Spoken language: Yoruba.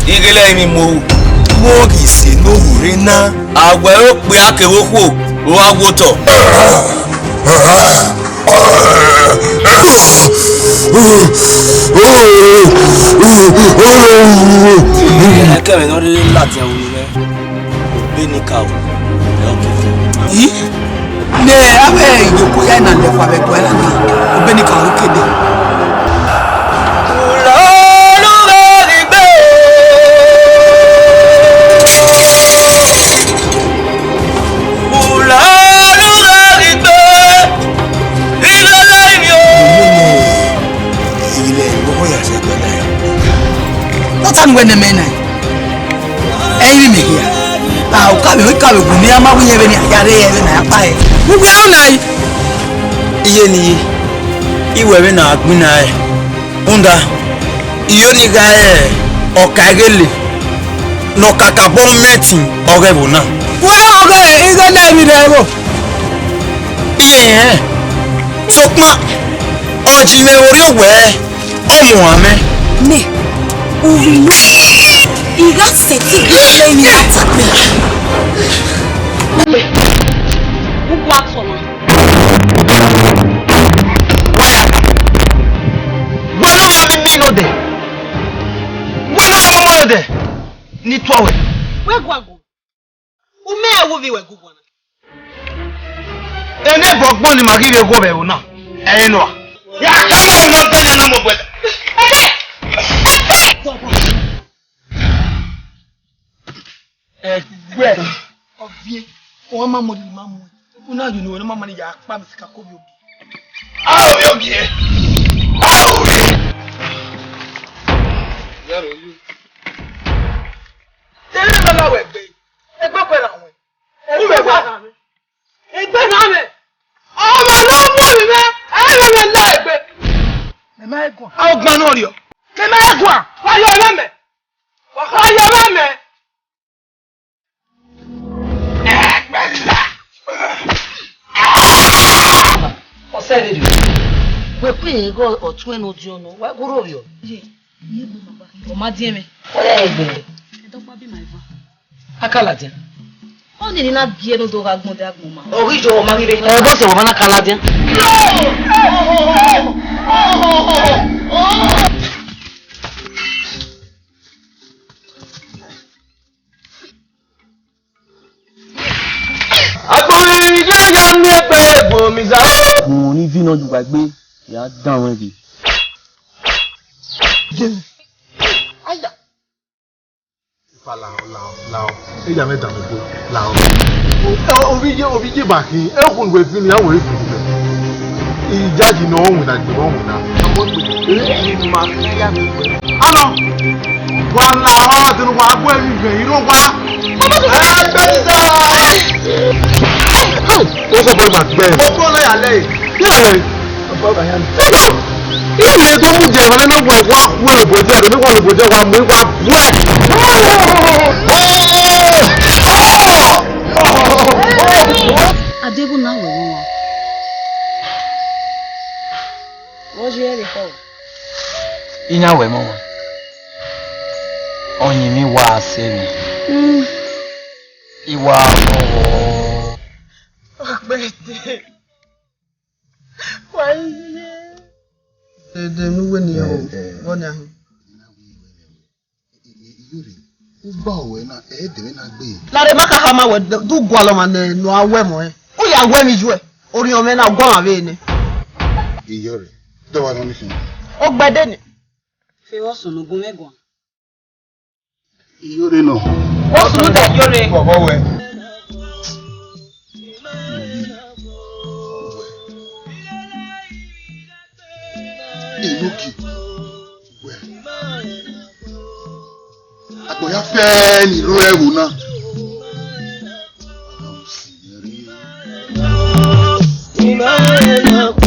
Igele mi mo gi se no rena agbe o pe akewoku o agoto kẹrin no ri láti awon re Benin Movie yi ne abe ijoko ya na le fa be ko la ni Benin Movie kede when the men any me here ah okabe guni ama wiye be ni yare ye na apa e we na iye ni iwe be na agbina e unda iyo ni ga e okagele no kakabo meeting orebo na we oge ize na mi rebo iye sokma oji me ori owe omo ame me Uvi no, he got set to play me attack me. Who got for me? Where? Where am I being no day? Where am I no day? Ni twawe. Where go? Ume awuvi we go bona. Ene bokbo ni magire go be una. Enwa. Ya kama mo tanya na mo bweta. Bread of ye, or mamma, mamma. Now you know, mamma, you are Pam Scacobi. Oh, okay. Oh, you. Tell me about it, baby. A proper way. A banana. Oh, my no, man. I don't like it. The American. Oh, Manorio. The American. Why you remember? Why you remember? Osere du. We pe go otun enu di onu. Wa goro yo. Ye bu baba. O ma die me. Oya egbe. E don pa bi my va. Akala dia. O ni na bie no do ga gun de agun ma. Ori jo o ma ri be. E go se wo ma na kala dia. Mo ní vino ju gbàgbé ya dan won bi. Aya. Fala lao. E ja meta me ko lao. Obije baki e kun gbe fi ni awon efi ni. Ijaji no ohun na gbe ohun na. Ni ma ya mi. Ano. Wa la o tinu wa gbo emi gbe iro wa. O ko bo ma gbe. O ko le ale. Ile tó mú jẹ wọlé náà wà wọ́n lè bòjẹ́ rẹ̀ níwọ̀n lè bòjẹ́ wà mú wà wẹ́. Adébù náà wẹ̀ wọ́n. Wọ́n ṣe é lè fọ́. Iná wẹ̀ mọ́ wọn. Ọyìn mi wá àṣẹ mi. Ìwà ọ̀wọ̀. Ọ̀gbẹ́dẹ̀. Why? The new one you one now. Láre má ká ma we do go along and no awe mo e. O ya awe mi ju e. Ori o me na gbo awe ni. Iyore. Do wa no ni fin. O gbede ni. Fe wo sunu gun megun. Iyore no. O sunu de iyore. Bobo we. Inuki. We. Àgbọ̀yá fẹ́ ní ìlú ẹ̀wù náà. Imarenakhue.